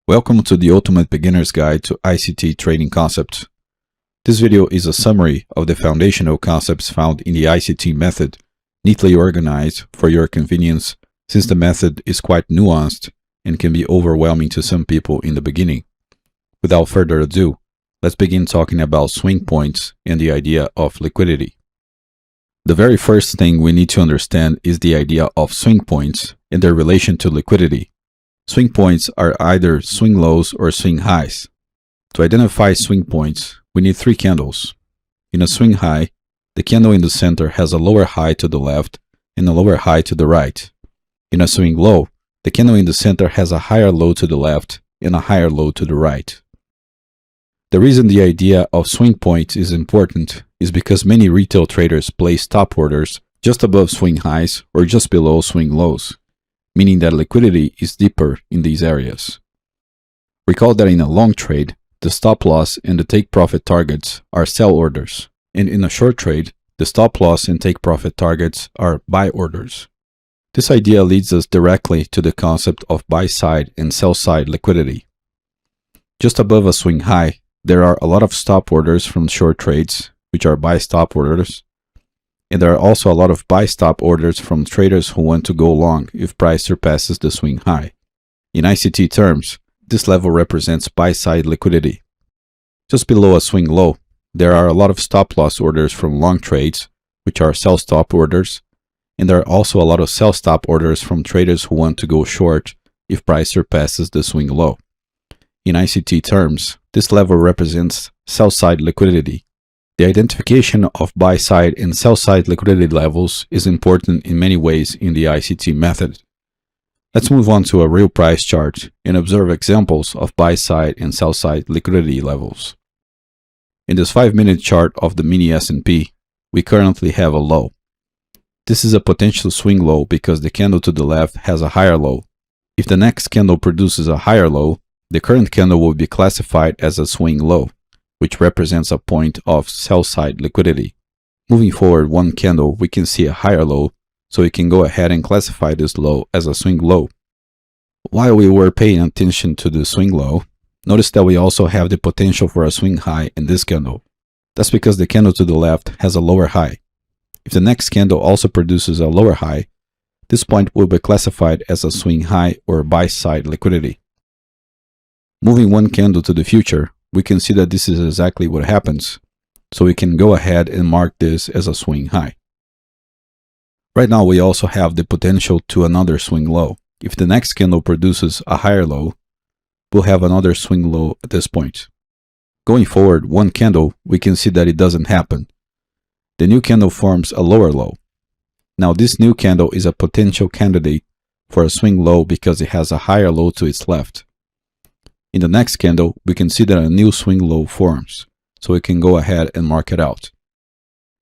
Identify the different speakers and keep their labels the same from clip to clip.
Speaker 1: Welcome to the Ultimate Beginner's Guide to ICT Trading Concepts. This video is a summary of the foundational concepts found in the ICT method, neatly organized for your convenience since the method is quite nuanced and can be overwhelming to some people in the beginning. Without further ado, let's begin talking about swing points and the idea of liquidity. The very first thing we need to understand is the idea of swing points and their relation to liquidity. Swing points are either swing lows or swing highs. To identify swing points, we need three candles. In a swing high, the candle in the center has a lower high to the left and a lower high to the right. In a swing low, the candle in the center has a higher low to the left and a higher low to the right. The reason the idea of swing points is important is because many retail traders place stop orders just above swing highs or just below swing lows, meaning that liquidity is deeper in these areas. Recall that in a long trade, the stop loss and the take profit targets are sell orders, and in a short trade, the stop loss and take profit targets are buy orders. This idea leads us directly to the concept of buy side and sell side liquidity. Just above a swing high, there are a lot of stop orders from short trades, which are buy stop orders, and there are also a lot of buy stop orders from traders who want to go long if price surpasses the swing high. In ICT terms, this level represents buy side liquidity. Just below a swing low, there are a lot of stop loss orders from long trades, which are sell stop orders, and there are also a lot of sell stop orders from traders who want to go short if price surpasses the swing low. In ICT terms, this level represents sell side liquidity. The identification of buy-side and sell-side liquidity levels is important in many ways in the ICT method. Let's move on to a real price chart and observe examples of buy-side and sell-side liquidity levels. In this 5-minute chart of the mini S&P, we currently have a low. This is a potential swing low because the candle to the left has a higher low. If the next candle produces a higher low, the current candle will be classified as a swing low, which represents a point of sell-side liquidity. Moving forward one candle, we can see a higher low, so we can go ahead and classify this low as a swing low. While we were paying attention to the swing low, notice that we also have the potential for a swing high in this candle. That's because the candle to the left has a lower high. If the next candle also produces a lower high, this point will be classified as a swing high or buy-side liquidity. Moving one candle to the future, we can see that this is exactly what happens, so we can go ahead and mark this as a swing high. Right now we also have the potential to another swing low. If the next candle produces a higher low, we'll have another swing low at this point. Going forward one candle, we can see that it doesn't happen. The new candle forms a lower low. Now this new candle is a potential candidate for a swing low because it has a higher low to its left. In the next candle, we can see that a new swing low forms, so we can go ahead and mark it out.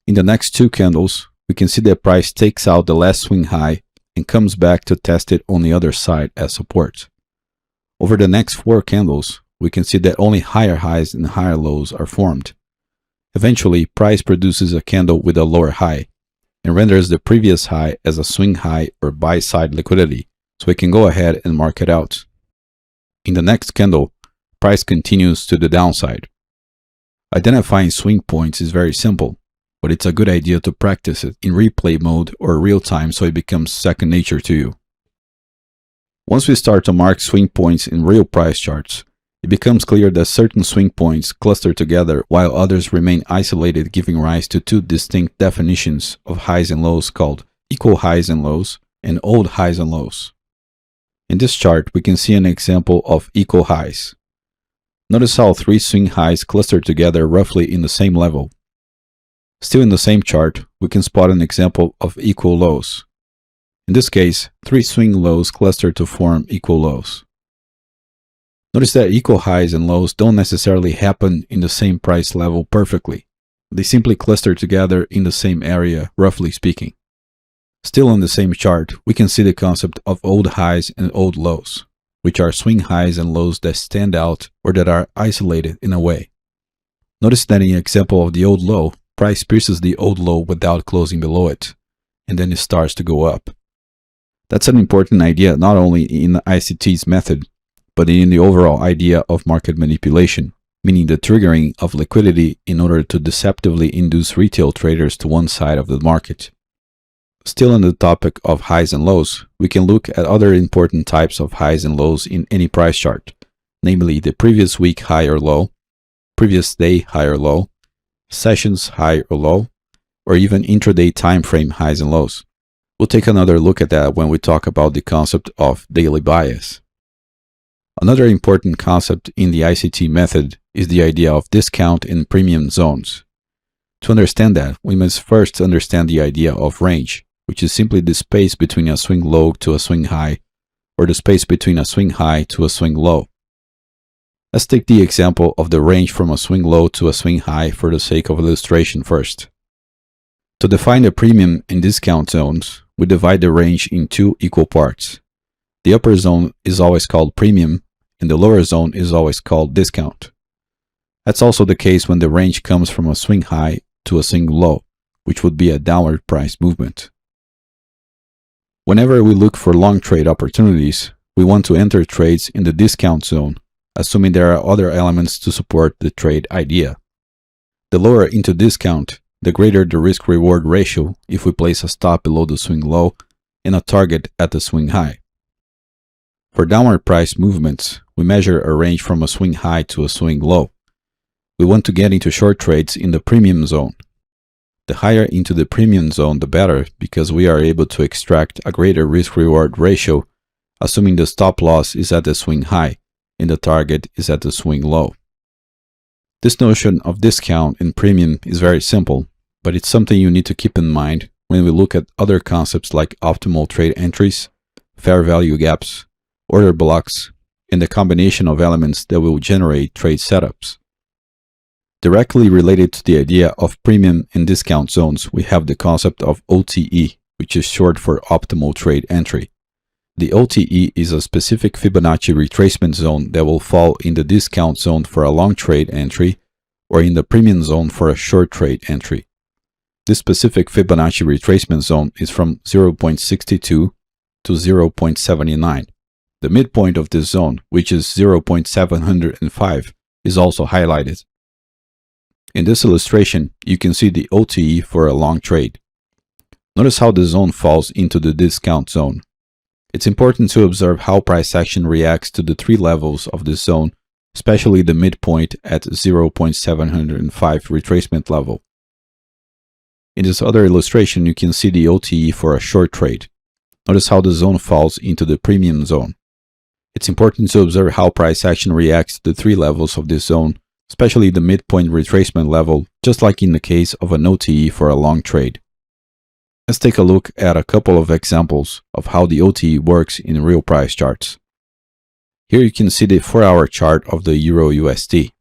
Speaker 1: In the next two candles, we can see that price takes out the last swing high and comes back to test it on the other side as support. Over the next four candles, we can see that only higher highs and higher lows are formed. Eventually, price produces a candle with a lower high and renders the previous high as a swing high or buy-side liquidity, so we can go ahead and mark it out. In the next candle, price continues to the downside. Identifying swing points is very simple, but it's a good idea to practice it in replay mode or real time so it becomes second nature to you. Once we start to mark swing points in real price charts, it becomes clear that certain swing points cluster together while others remain isolated, giving rise to two distinct definitions of highs and lows called equal highs and lows and old highs and lows. In this chart, we can see an example of equal highs. Notice how three swing highs cluster together roughly in the same level. Still in the same chart, we can spot an example of equal lows. In this case, three swing lows cluster to form equal lows. Notice that equal highs and lows don't necessarily happen in the same price level perfectly. They simply cluster together in the same area, roughly speaking. Still on the same chart, we can see the concept of old highs and old lows, which are swing highs and lows that stand out or that are isolated in a way. Notice that in the example of the old low, price pierces the old low without closing below it, and then it starts to go up. That's an important idea not only in ICT's method, but in the overall idea of market manipulation, meaning the triggering of liquidity in order to deceptively induce retail traders to one side of the market. Still on the topic of highs and lows, we can look at other important types of highs and lows in any price chart, namely the previous week high or low, previous day high or low, sessions high or low, or even intraday time frame highs and lows. We'll take another look at that when we talk about the concept of daily bias. Another important concept in the ICT method is the idea of discount and premium zones. To understand that, we must first understand the idea of range, which is simply the space between a swing low to a swing high, or the space between a swing high to a swing low. Let's take the example of the range from a swing low to a swing high for the sake of illustration first. To define the premium and discount zones, we divide the range in two equal parts. The upper zone is always called premium, and the lower zone is always called discount. That's also the case when the range comes from a swing high to a swing low, which would be a downward price movement. Whenever we look for long trade opportunities, we want to enter trades in the discount zone, assuming there are other elements to support the trade idea. The lower into discount, the greater the risk-reward ratio if we place a stop below the swing low and a target at the swing high. For downward price movements, we measure a range from a swing high to a swing low. We want to get into short trades in the premium zone. The higher into the premium zone, the better, because we are able to extract a greater risk-reward ratio, assuming the stop loss is at the swing high and the target is at the swing low. This notion of discount and premium is very simple, but it's something you need to keep in mind when we look at other concepts like optimal trade entries, fair value gaps, order blocks, and the combination of elements that will generate trade setups. Directly related to the idea of premium and discount zones, we have the concept of OTE, which is short for optimal trade entry. The OTE is a specific Fibonacci retracement zone that will fall in the discount zone for a long trade entry or in the premium zone for a short trade entry. This specific Fibonacci retracement zone is from 0.62 to 0.79. The midpoint of this zone, which is 0.705, is also highlighted. In this illustration, you can see the OTE for a long trade. Notice how the zone falls into the discount zone. It's important to observe how price action reacts to the three levels of this zone, especially the midpoint at 0.705 retracement level. In this other illustration, you can see the OTE for a short trade. Notice how the zone falls into the premium zone. It's important to observe how price action reacts to the three levels of this zone, especially the midpoint retracement level, just like in the case of an OTE for a long trade. Let's take a look at a couple of examples of how the OTE works in real price charts. Here you can see the 4-hour chart of the Euro-USD.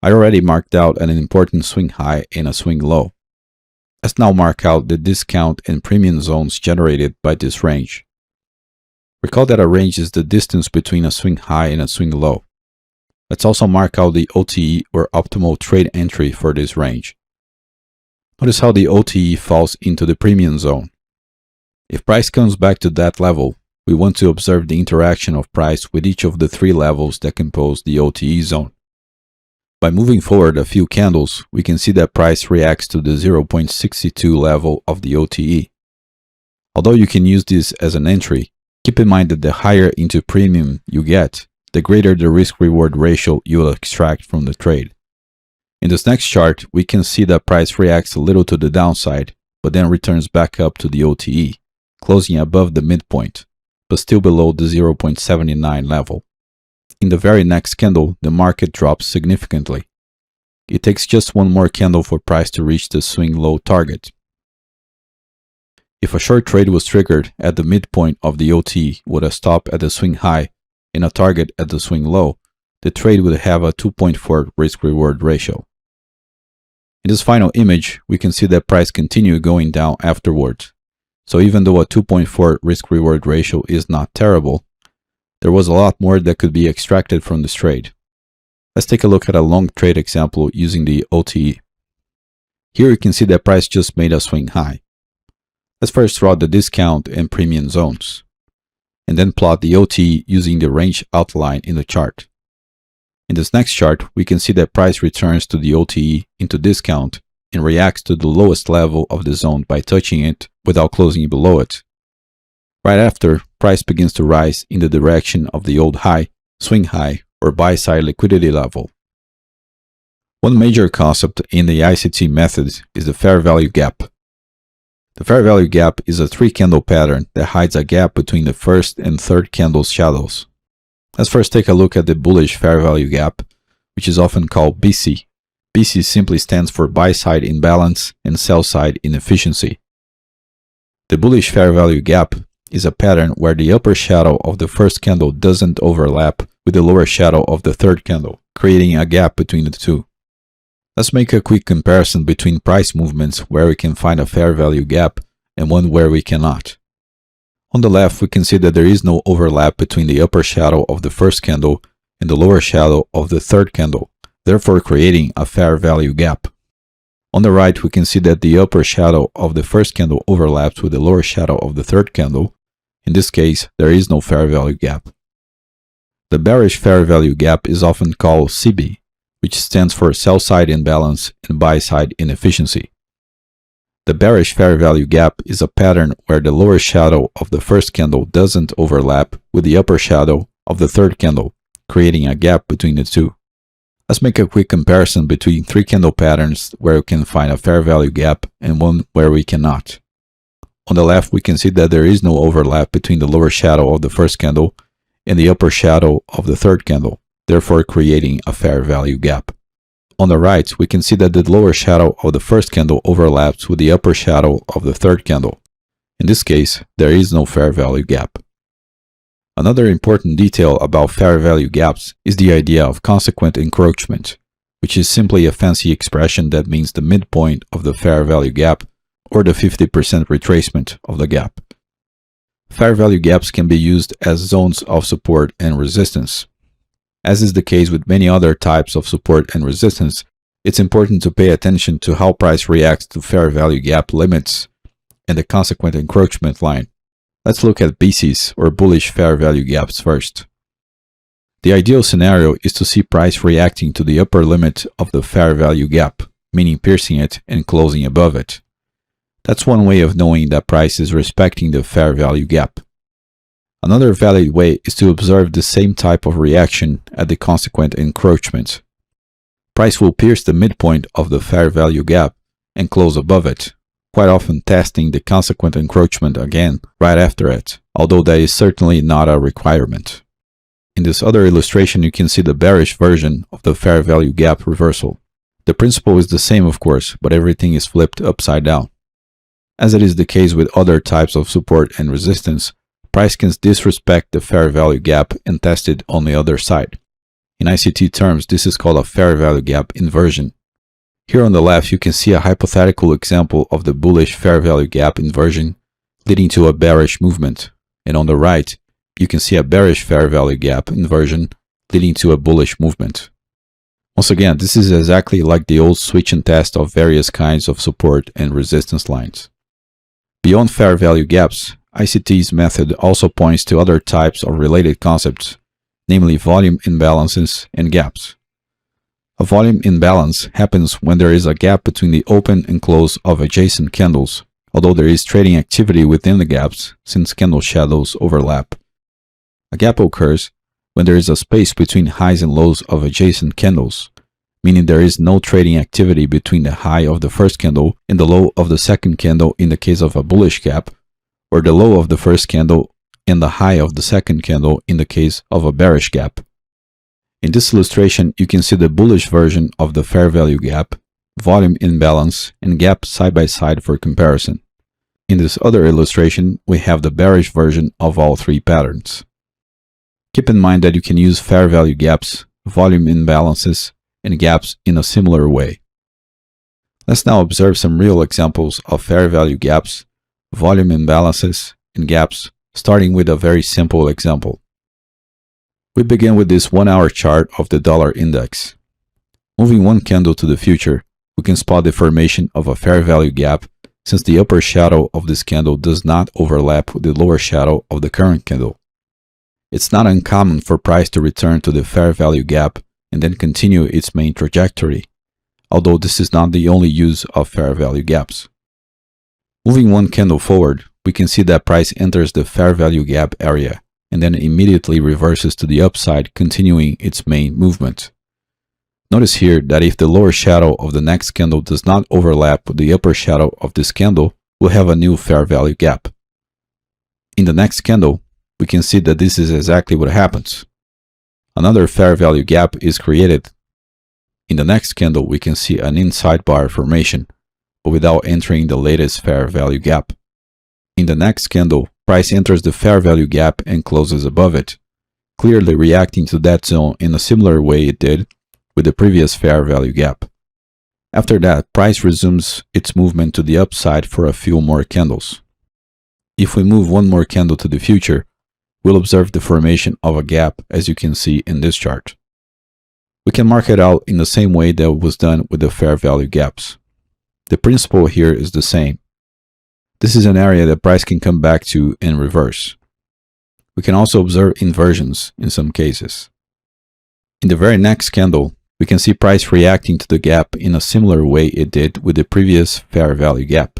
Speaker 1: I already marked out an important swing high and a swing low. Let's now mark out the discount and premium zones generated by this range. Recall that a range is the distance between a swing high and a swing low. Let's also mark out the OTE or optimal trade entry for this range. Notice how the OTE falls into the premium zone. If price comes back to that level, we want to observe the interaction of price with each of the three levels that compose the OTE zone. By moving forward a few candles, we can see that price reacts to the 0.62 level of the OTE. Although you can use this as an entry, keep in mind that the higher into premium you get, the greater the risk-reward ratio you will extract from the trade. In this next chart, we can see that price reacts a little to the downside, but then returns back up to the OTE, closing above the midpoint, but still below the 0.79 level. In the very next candle, the market drops significantly. It takes just one more candle for price to reach the swing low target. If a short trade was triggered at the midpoint of the OTE with a stop at the swing high and a target at the swing low, the trade would have a 2.4 risk-reward ratio. In this final image, we can see that price continued going down afterwards. So even though a 2.4 risk-reward ratio is not terrible, there was a lot more that could be extracted from this trade. Let's take a look at a long trade example using the OTE. Here you can see that price just made a swing high. Let's first draw the discount and premium zones. and then plot the OTE using the range outlined in the chart. In this next chart, we can see that price returns to the OTE into discount and reacts to the lowest level of the zone by touching it without closing below it. Right after, price begins to rise in the direction of the old high, swing high, or buy-side liquidity level. One major concept in the ICT method is the fair value gap. The fair value gap is a 3-candle pattern that hides a gap between the first and third candle's shadows. Let's first take a look at the bullish fair value gap, which is often called BC. BC simply stands for buy-side imbalance and sell-side inefficiency. The bullish fair value gap is a pattern where the upper shadow of the first candle doesn't overlap with the lower shadow of the third candle, creating a gap between the two. Let's make a quick comparison between price movements where we can find a fair value gap and one where we cannot. On the left, we can see that there is no overlap between the upper shadow of the first candle and the lower shadow of the third candle, therefore creating a fair value gap. On the right, we can see that the upper shadow of the first candle overlaps with the lower shadow of the third candle. In this case, there is no fair value gap. The bearish fair value gap is often called CB, which stands for sell-side imbalance and buy-side inefficiency. The bearish fair value gap is a pattern where the lower shadow of the first candle doesn't overlap with the upper shadow of the third candle, creating a gap between the two. Let's make a quick comparison between 3-candle patterns where we can find a fair value gap and one where we cannot. On the left, we can see that there is no overlap between the lower shadow of the first candle and the upper shadow of the third candle, therefore creating a fair value gap. On the right, we can see that the lower shadow of the first candle overlaps with the upper shadow of the third candle. In this case, there is no fair value gap. Another important detail about fair value gaps is the idea of consequent encroachment, which is simply a fancy expression that means the midpoint of the fair value gap or the 50% retracement of the gap. Fair value gaps can be used as zones of support and resistance. As is the case with many other types of support and resistance, it's important to pay attention to how price reacts to fair value gap limits and the consequent encroachment line. Let's look at BCs, or bullish fair value gaps, first. The ideal scenario is to see price reacting to the upper limit of the fair value gap, meaning piercing it and closing above it. That's one way of knowing that price is respecting the fair value gap. Another valid way is to observe the same type of reaction at the consequent encroachment. Price will pierce the midpoint of the fair value gap and close above it, quite often testing the consequent encroachment again right after it, although that is certainly not a requirement. In this other illustration, you can see the bearish version of the fair value gap reversal. The principle is the same, of course, but everything is flipped upside down. As it is the case with other types of support and resistance, price can disrespect the fair value gap and test it on the other side. In ICT terms, this is called a fair value gap inversion. Here on the left, you can see a hypothetical example of the bullish fair value gap inversion leading to a bearish movement. And on the right, you can see a bearish fair value gap inversion leading to a bullish movement. Once again, this is exactly like the old switch and test of various kinds of support and resistance lines. Beyond fair value gaps, ICT's method also points to other types of related concepts, namely volume imbalances and gaps. A volume imbalance happens when there is a gap between the open and close of adjacent candles, although there is trading activity within the gaps since candle shadows overlap. A gap occurs when there is a space between highs and lows of adjacent candles, meaning there is no trading activity between the high of the first candle and the low of the second candle in the case of a bullish gap, or the low of the first candle and the high of the second candle in the case of a bearish gap. In this illustration, you can see the bullish version of the fair value gap, volume imbalance, and gap side by side for comparison. In this other illustration, we have the bearish version of all three patterns. Keep in mind that you can use fair value gaps, volume imbalances, and gaps in a similar way. Let's now observe some real examples of fair value gaps, volume imbalances, and gaps, starting with a very simple example. We begin with this 1-hour chart of the dollar index. Moving one candle to the future, we can spot the formation of a fair value gap since the upper shadow of this candle does not overlap with the lower shadow of the current candle. It's not uncommon for price to return to the fair value gap and then continue its main trajectory, although this is not the only use of fair value gaps. Moving one candle forward, we can see that price enters the fair value gap area and then immediately reverses to the upside, continuing its main movement. Notice here that if the lower shadow of the next candle does not overlap with the upper shadow of this candle, we'll have a new fair value gap. In the next candle, we can see that this is exactly what happens. Another fair value gap is created. In the next candle, we can see an inside bar formation, but without entering the latest fair value gap. In the next candle, price enters the fair value gap and closes above it, clearly reacting to that zone in a similar way it did with the previous fair value gap. After that, price resumes its movement to the upside for a few more candles. If we move one more candle to the future, we'll observe the formation of a gap, as you can see in this chart. We can mark it out in the same way that was done with the fair value gaps. The principle here is the same. This is an area that price can come back to in reverse. We can also observe inversions in some cases. In the very next candle, we can see price reacting to the gap in a similar way it did with the previous fair value gap.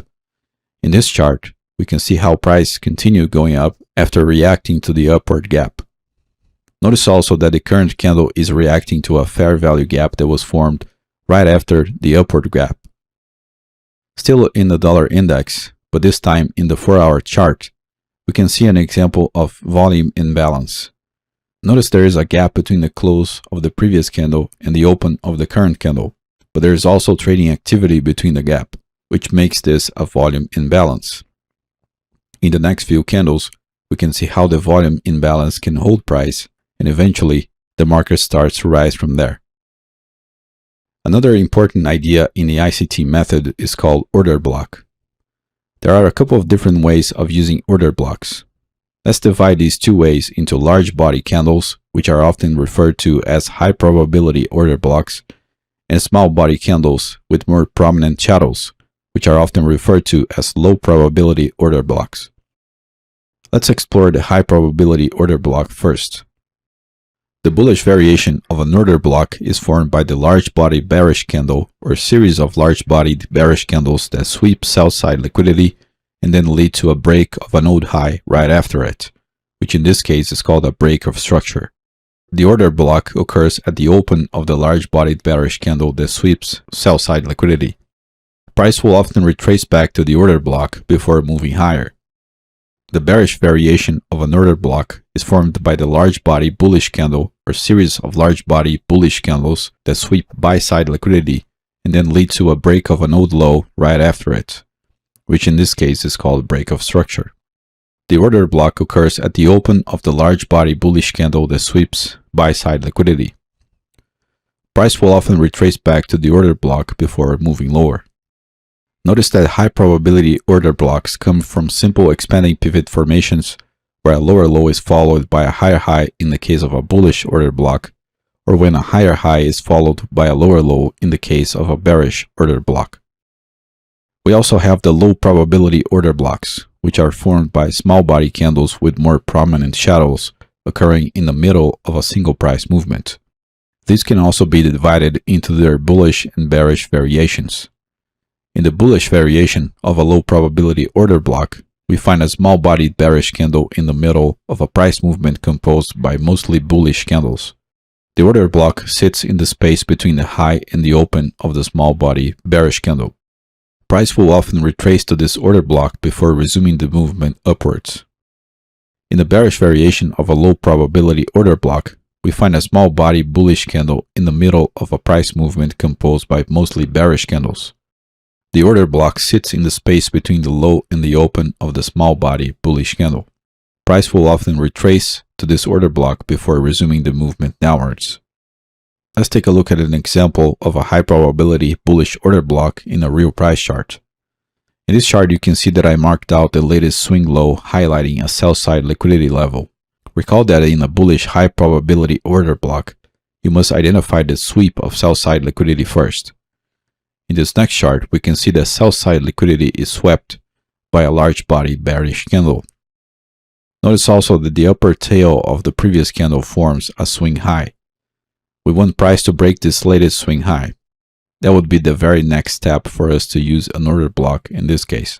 Speaker 1: In this chart, we can see how price continued going up after reacting to the upward gap. Notice also that the current candle is reacting to a fair value gap that was formed right after the upward gap. Still in the dollar index, but this time in the 4-hour chart, we can see an example of volume imbalance. Notice there is a gap between the close of the previous candle and the open of the current candle, but there is also trading activity between the gap, which makes this a volume imbalance. In the next few candles, we can see how the volume imbalance can hold price, and eventually the market starts to rise from there. Another important idea in the ICT method is called order block. There are a couple of different ways of using order blocks. Let's divide these two ways into large body candles, which are often referred to as high probability order blocks, and small body candles with more prominent shadows, which are often referred to as low probability order blocks. Let's explore the high probability order block first. The bullish variation of an order block is formed by the large body bearish candle or series of large bodied bearish candles that sweep sell side liquidity and then lead to a break of an old high right after it, which in this case is called a break of structure. The order block occurs at the open of the large bodied bearish candle that sweeps sell side liquidity. Price will often retrace back to the order block before moving higher. The bearish variation of an order block is formed by the large body bullish candle or series of large body bullish candles that sweep buy side liquidity and then lead to a break of an old low right after it, which in this case is called break of structure. The order block occurs at the open of the large body bullish candle that sweeps buy side liquidity. Price will often retrace back to the order block before moving lower. Notice that high probability order blocks come from simple expanding pivot formations where a lower low is followed by a higher high in the case of a bullish order block, or when a higher high is followed by a lower low in the case of a bearish order block. We also have the low probability order blocks, which are formed by small body candles with more prominent shadows occurring in the middle of a single price movement. These can also be divided into their bullish and bearish variations. In the bullish variation of a low probability order block, we find a small-bodied bearish candle in the middle of a price movement composed by mostly bullish candles. The order block sits in the space between the high and the open of the small-body bearish candle. Price will often retrace to this order block before resuming the movement upwards. In the bearish variation of a low probability order block, we find a small-body bullish candle in the middle of a price movement composed by mostly bearish candles. The order block sits in the space between the low and the open of the small body bullish candle. Price will often retrace to this order block before resuming the movement downwards. Let's take a look at an example of a high probability bullish order block in a real price chart. In this chart, you can see that I marked out the latest swing low highlighting a sell side liquidity level. Recall that in a bullish high probability order block, you must identify the sweep of sell side liquidity first. In this next chart, we can see that sell side liquidity is swept by a large body bearish candle. Notice also that the upper tail of the previous candle forms a swing high. We want price to break this latest swing high. That would be the very next step for us to use an order block in this case.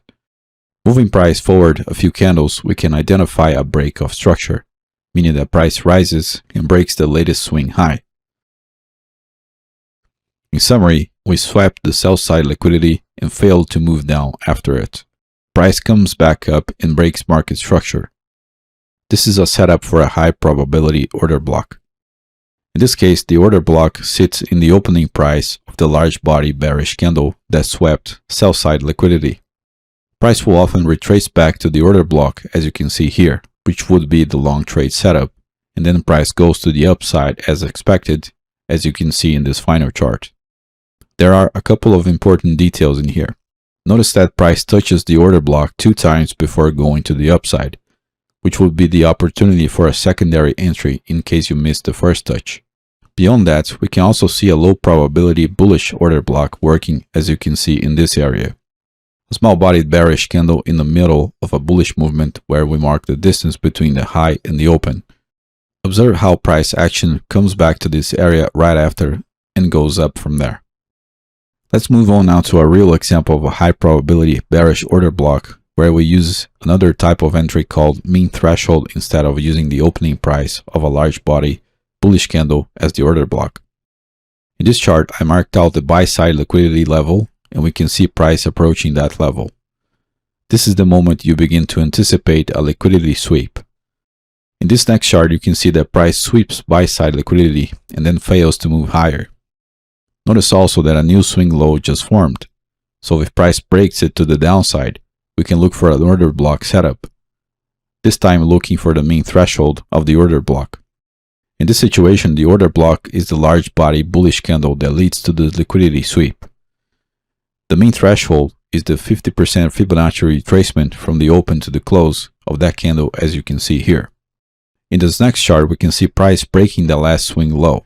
Speaker 1: Moving price forward a few candles, we can identify a break of structure, meaning that price rises and breaks the latest swing high. In summary, we swept the sell side liquidity and failed to move down after it. Price comes back up and breaks market structure. This is a setup for a high probability order block. In this case, the order block sits in the opening price of the large body bearish candle that swept sell side liquidity. Price will often retrace back to the order block, as you can see here, which would be the long trade setup, and then price goes to the upside as expected, as you can see in this final chart. There are a couple of important details in here. Notice that price touches the order block 2 times before going to the upside, which would be the opportunity for a secondary entry in case you missed the first touch. Beyond that, we can also see a low probability bullish order block working, as you can see in this area. A small-bodied bearish candle in the middle of a bullish movement where we mark the distance between the high and the open. Observe how price action comes back to this area right after and goes up from there. Let's move on now to a real example of a high probability bearish order block where we use another type of entry called mean threshold instead of using the opening price of a large body bullish candle as the order block. In this chart, I marked out the buy side liquidity level and we can see price approaching that level. This is the moment you begin to anticipate a liquidity sweep. In this next chart, you can see that price sweeps buy side liquidity and then fails to move higher. Notice also that a new swing low just formed. So if price breaks it to the downside, we can look for an order block setup. This time looking for the mean threshold of the order block. In this situation, the order block is the large body bullish candle that leads to the liquidity sweep. The mean threshold is the 50% Fibonacci retracement from the open to the close of that candle, as you can see here. In this next chart, we can see price breaking the last swing low.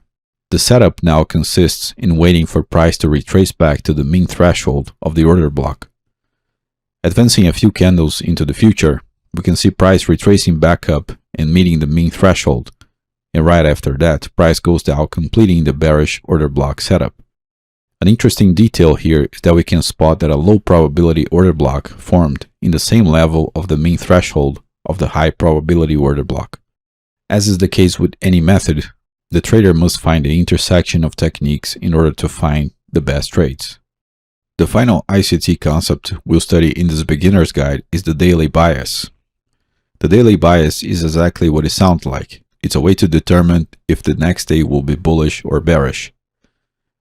Speaker 1: The setup now consists in waiting for price to retrace back to the mean threshold of the order block. Advancing a few candles into the future, we can see price retracing back up and meeting the mean threshold. And right after that, price goes down, completing the bearish order block setup. An interesting detail here is that we can spot that a low probability order block formed in the same level of the mean threshold of the high probability order block. As is the case with any method, the trader must find the intersection of techniques in order to find the best trades. The final ICT concept we'll study in this beginner's guide is the daily bias. The daily bias is exactly what it sounds like. It's a way to determine if the next day will be bullish or bearish.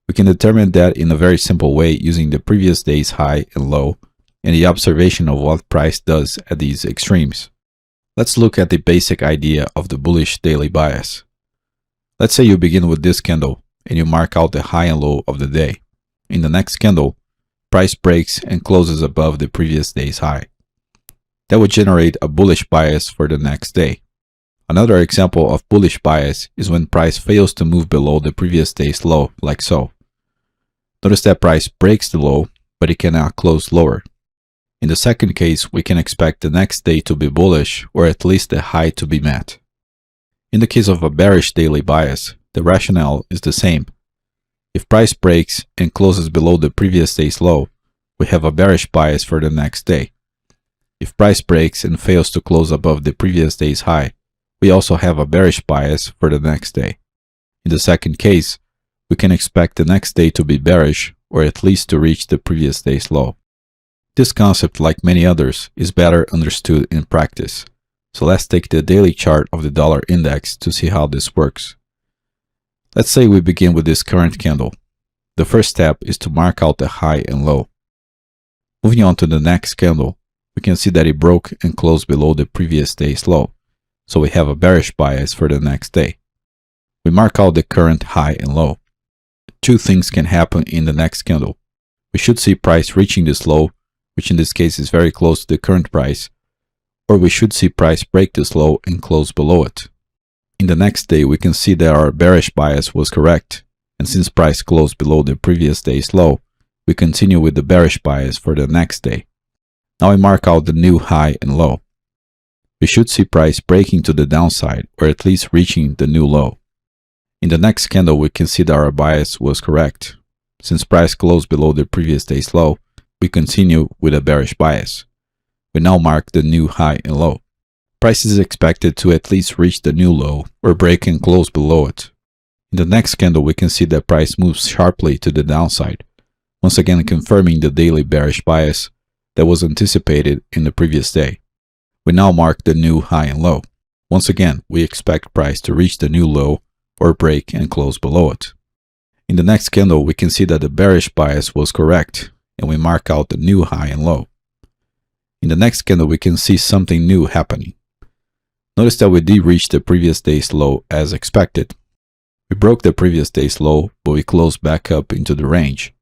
Speaker 1: We can determine that in a very simple way using the previous day's high and low and the observation of what price does at these extremes. Let's look at the basic idea of the bullish daily bias. Let's say you begin with this candle and you mark out the high and low of the day. In the next candle, price breaks and closes above the previous day's high. That would generate a bullish bias for the next day. Another example of bullish bias is when price fails to move below the previous day's low, like so. Notice that price breaks the low, but it cannot close lower. In the second case, we can expect the next day to be bullish or at least the high to be met. In the case of a bearish daily bias, the rationale is the same. If price breaks and closes below the previous day's low, we have a bearish bias for the next day. If price breaks and fails to close above the previous day's high, we also have a bearish bias for the next day. In the second case, we can expect the next day to be bearish or at least to reach the previous day's low. This concept, like many others, is better understood in practice. So let's take the daily chart of the dollar index to see how this works. Let's say we begin with this current candle. The first step is to mark out the high and low. Moving on to the next candle, we can see that it broke and closed below the previous day's low. So we have a bearish bias for the next day. We mark out the current high and low. Two things can happen in the next candle. We should see price reaching this low, which in this case is very close to the current price, or we should see price break this low and close below it. In the next day, we can see that our bearish bias was correct, and since price closed below the previous day's low, we continue with the bearish bias for the next day. Now we mark out the new high and low. we should see price breaking to the downside or at least reaching the new low. In the next candle, we can see that our bias was correct. Since price closed below the previous day's low, we continue with a bearish bias. We now mark the new high and low. Price is expected to at least reach the new low or break and close below it. In the next candle, we can see that price moves sharply to the downside, once again confirming the daily bearish bias that was anticipated in the previous day. We now mark the new high and low. Once again, we expect price to reach the new low or break and close below it. In the next candle, we can see that the bearish bias was correct, and we mark out the new high and low. In the next candle, we can see something new happening. Notice that we did reach the previous day's low as expected. We broke the previous day's low, but we closed back up into the range.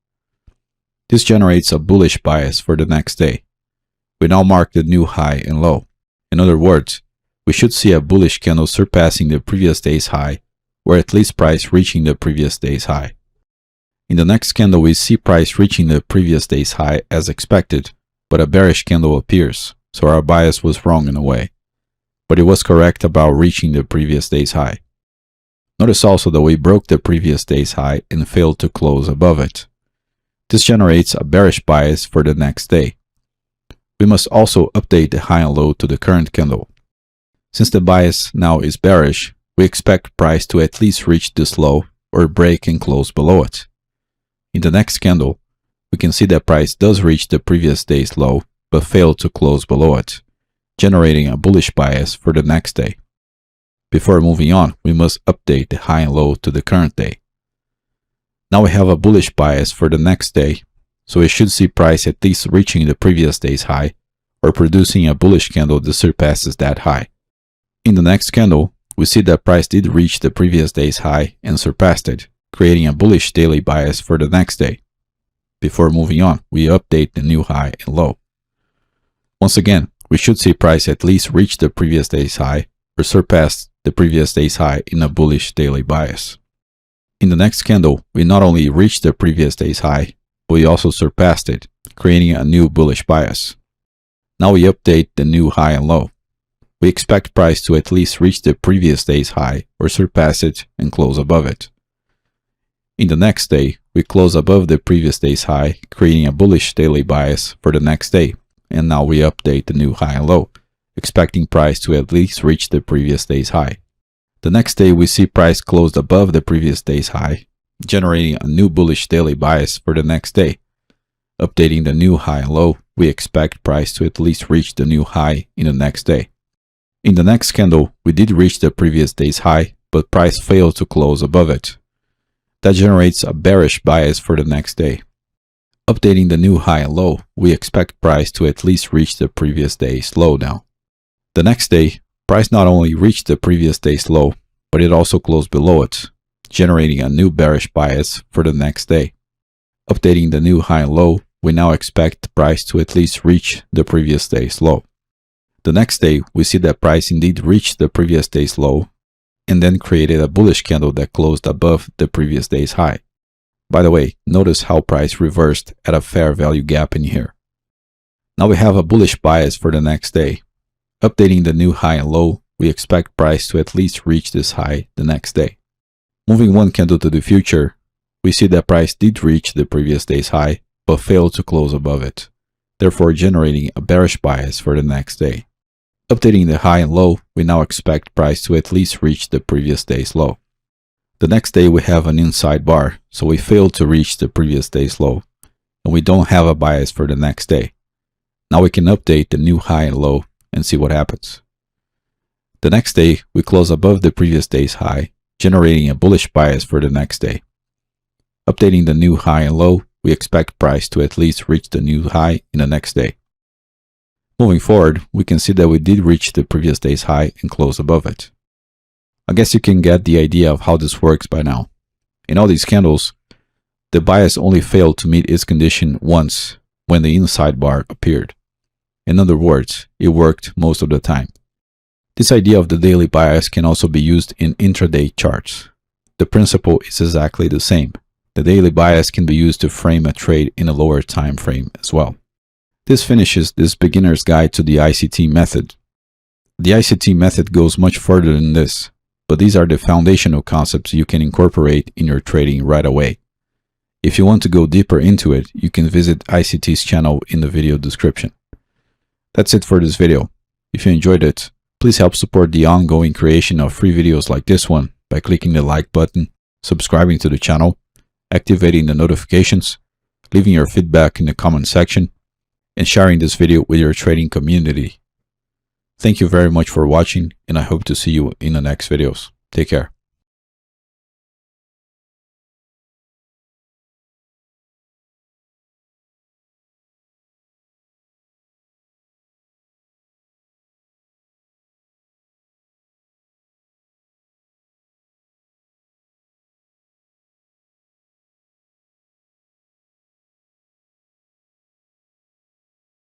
Speaker 1: This generates a bullish bias for the next day. We now mark the new high and low. In other words, we should see a bullish candle surpassing the previous day's high, or at least price reaching the previous day's high. In the next candle, we see price reaching the previous day's high as expected, but a bearish candle appears, so our bias was wrong in a way. But it was correct about reaching the previous day's high. Notice also that we broke the previous day's high and failed to close above it. This generates a bearish bias for the next day. We must also update the high and low to the current candle. Since the bias now is bearish, we expect price to at least reach this low or break and close below it. In the next candle, we can see that price does reach the previous day's low but failed to close below it, generating a bullish bias for the next day. Before moving on, we must update the high and low to the current day. Now we have a bullish bias for the next day, so we should see price at least reaching the previous day's high or producing a bullish candle that surpasses that high. In the next candle, we see that price did reach the previous day's high and surpassed it, creating a bullish daily bias for the next day. Before moving on, we update the new high and low. Once again, we should see price at least reach the previous day's high or surpass the previous day's high in a bullish daily bias. In the next candle, we not only reached the previous day's high, but we also surpassed it, creating a new bullish bias. Now we update the new high and low. We expect price to at least reach the previous day's high or surpass it and close above it. In the next day, we close above the previous day's high, creating a bullish daily bias for the next day. And now we update the new high and low, expecting price to at least reach the previous day's high. The next day, we see price closed above the previous day's high, generating a new bullish daily bias for the next day. Updating the new high and low, we expect price to at least reach the new high in the next day. In the next candle, we did reach the previous day's high, but price failed to close above it. That generates a bearish bias for the next day. Updating the new high and low, we expect price to at least reach the previous day's low now. The next day, price not only reached the previous day's low, but it also closed below it, generating a new bearish bias for the next day. Updating the new high and low, we now expect price to at least reach the previous day's low. The next day, we see that price indeed reached the previous day's low and then created a bullish candle that closed above the previous day's high. By the way, notice how price reversed at a fair value gap in here. Now we have a bullish bias for the next day. Updating the new high and low, we expect price to at least reach this high the next day. Moving one candle to the future, we see that price did reach the previous day's high, but failed to close above it, therefore generating a bearish bias for the next day. Updating the high and low, we now expect price to at least reach the previous day's low. The next day we have an inside bar, so we failed to reach the previous day's low, and we don't have a bias for the next day. Now we can update the new high and low and see what happens. The next day, we close above the previous day's high, generating a bullish bias for the next day. Updating the new high and low, we expect price to at least reach the new high in the next day. Moving forward, we can see that we did reach the previous day's high and close above it. I guess you can get the idea of how this works by now. In all these candles, the bias only failed to meet its condition once, when the inside bar appeared. In other words, it worked most of the time. This idea of the daily bias can also be used in intraday charts. The principle is exactly the same. The daily bias can be used to frame a trade in a lower time frame as well. This finishes this beginner's guide to the ICT method. The ICT method goes much further than this, but these are the foundational concepts you can incorporate in your trading right away. If you want to go deeper into it, you can visit ICT's channel in the video description. That's it for this video. If you enjoyed it, please help support the ongoing creation of free videos like this one by clicking the like button, subscribing to the channel, activating the notifications, leaving your feedback in the comment section, and sharing this video with your trading community. Thank you very much for watching, and I hope to see you in the next videos. Take care.